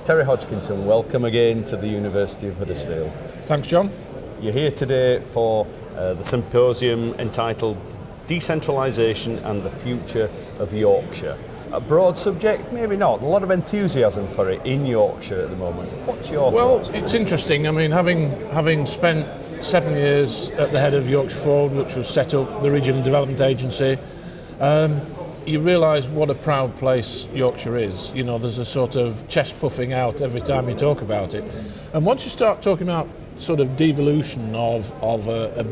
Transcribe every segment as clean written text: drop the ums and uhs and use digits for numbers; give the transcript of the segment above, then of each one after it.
Terry Hodgkinson, welcome again to the University of Huddersfield. Thanks, John. You're here today for the symposium entitled Decentralisation and the Future of Yorkshire. A broad subject, maybe not. A lot of enthusiasm for it in Yorkshire at the moment. What's your thoughts? Well, it's interesting. I mean, having spent 7 years at the head of Yorkshire Forward, which was set up the Regional Development Agency, you realise what a proud place Yorkshire is. You know, there's a sort of chest puffing out every time you talk about it. And once you start talking about sort of devolution of a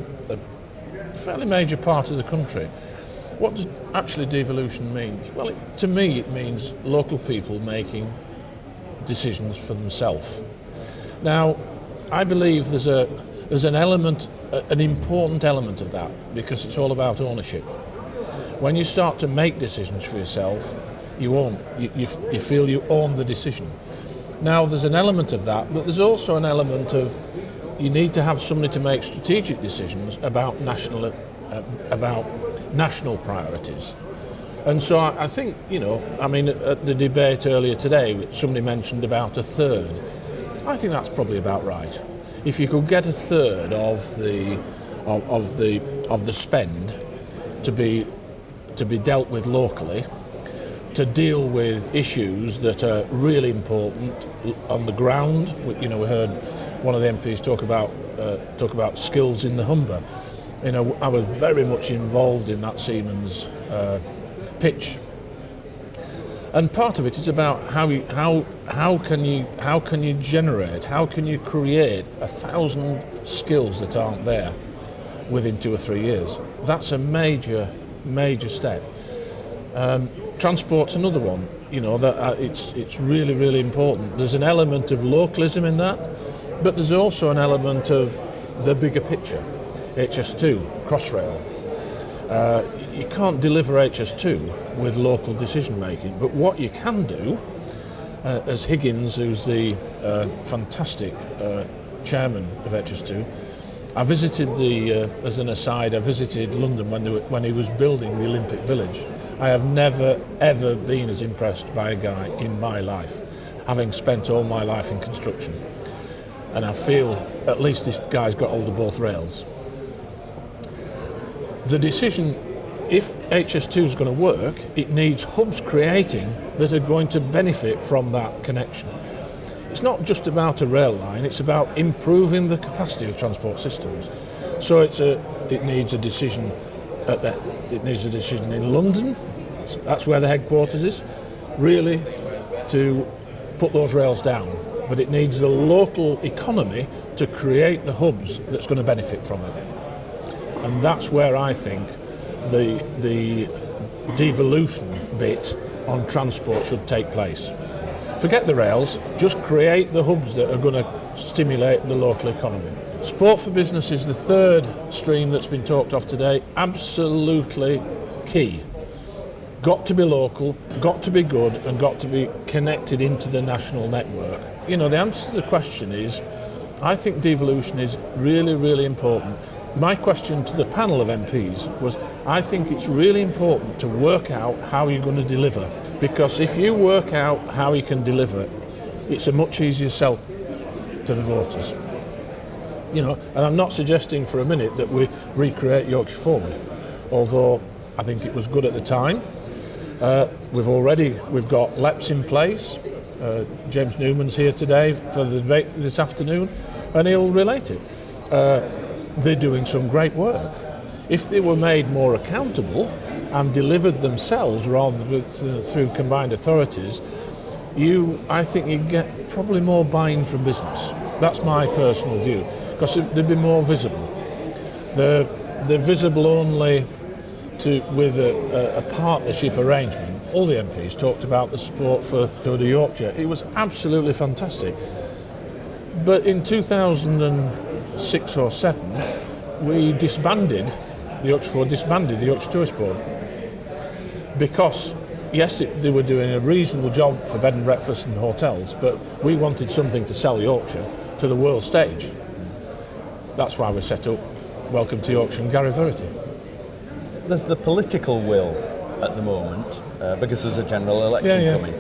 fairly major part of the country, what does actually devolution mean? Well, to me it means local people making decisions for themselves. Now, I believe there's an element, an important element of that, because it's all about ownership. When you start to make decisions for yourself, you feel you own the decision. Now, there's an element of that, but there's also an element of you need to have somebody to make strategic decisions about national priorities. And so I think, you know, I mean, at the debate earlier today, somebody mentioned about a third. I think that's probably about right. If you could get a third of the spend to be dealt with locally, to deal with issues that are really important on the ground. You know, we heard one of the MPs talk about skills in the Humber. You know, I was very much involved in that Siemens pitch, and part of it is about how can you create 1,000 skills that aren't there within 2 or 3 years. That's a major step. Transport's another one. You know, that it's really, really important. There's an element of localism in that, but there's also an element of the bigger picture. HS2, Crossrail. You can't deliver HS2 with local decision making, but what you can do, as Higgins, who's the fantastic chairman of HS2, I visited as an aside, I visited London when he was building the Olympic Village. I have never ever been as impressed by a guy in my life, having spent all my life in construction. And I feel at least this guy's got hold of both rails. The decision, if HS2 is going to work, it needs hubs creating that are going to benefit from that connection. It's not just about a rail line, it's about improving the capacity of transport systems. So it needs a decision in London, that's where the headquarters is, really to put those rails down. But it needs the local economy to create the hubs that's going to benefit from it. And that's where I think the devolution bit on transport should take place. Forget the rails, just create the hubs that are going to stimulate the local economy. Sport for business is the third stream that's been talked of today. Absolutely key. Got to be local, got to be good, and got to be connected into the national network. You know, the answer to the question is, I think devolution is really, really important. My question to the panel of MPs was, I think it's really important to work out how you're going to deliver. Because if you work out how you can deliver, it's a much easier sell to the voters. You know, and I'm not suggesting for a minute that we recreate Yorkshire Forward, although I think it was good at the time. We've got LEPs in place. James Newman's here today for the debate this afternoon, and he'll relate it. They're doing some great work. If they were made more accountable and delivered themselves rather than through combined authorities, I think you get probably more buy-in from business. That's my personal view, because they'd be more visible. They're visible only with a partnership arrangement. All the MPs talked about the support for Tour de Yorkshire. It was absolutely fantastic. But in 2006 or 7, the Yorkshire Forward disbanded the Yorkshire Tourist Board. Because, yes, they were doing a reasonable job for bed and breakfast and hotels, but we wanted something to sell Yorkshire to the world stage. That's why we set up Welcome to Yorkshire and Gary Verity. There's the political will at the moment, because there's a general election coming.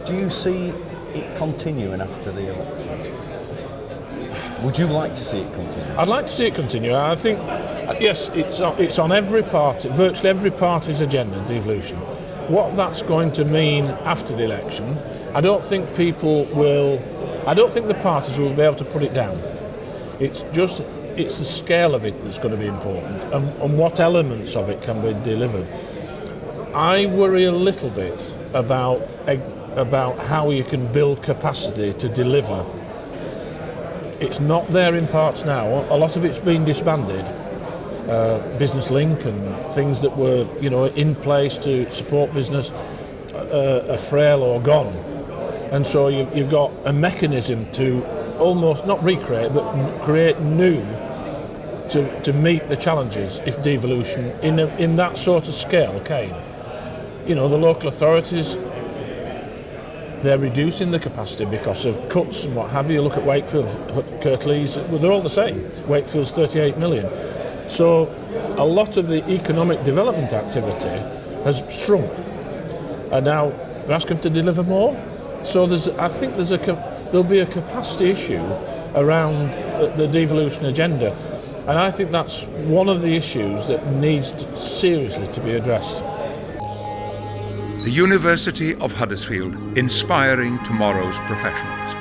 Do you see it continuing after the election? Would you like to see it continue? I'd like to see it continue. I think, yes, it's on every party, virtually every party's agenda, devolution. What that's going to mean after the election, I don't think the parties will be able to put it down. It's the scale of it that's going to be important, and what elements of it can be delivered. I worry a little bit about how you can build capacity to deliver. It's not there in parts now. A lot of it's been disbanded. Business Link and things that were, in place to support business are frail or gone. And so you've got a mechanism to almost not recreate, but create new to meet the challenges if devolution in that sort of scale came. The local authorities, they're reducing the capacity because of cuts and what have you. Look at Wakefield, Kirtlees, they're all the same. Wakefield's 38 million. So a lot of the economic development activity has shrunk, and now they're asking to deliver more. So I think there'll be a capacity issue around the devolution agenda, and I think that's one of the issues that needs seriously to be addressed. The University of Huddersfield, inspiring tomorrow's professionals.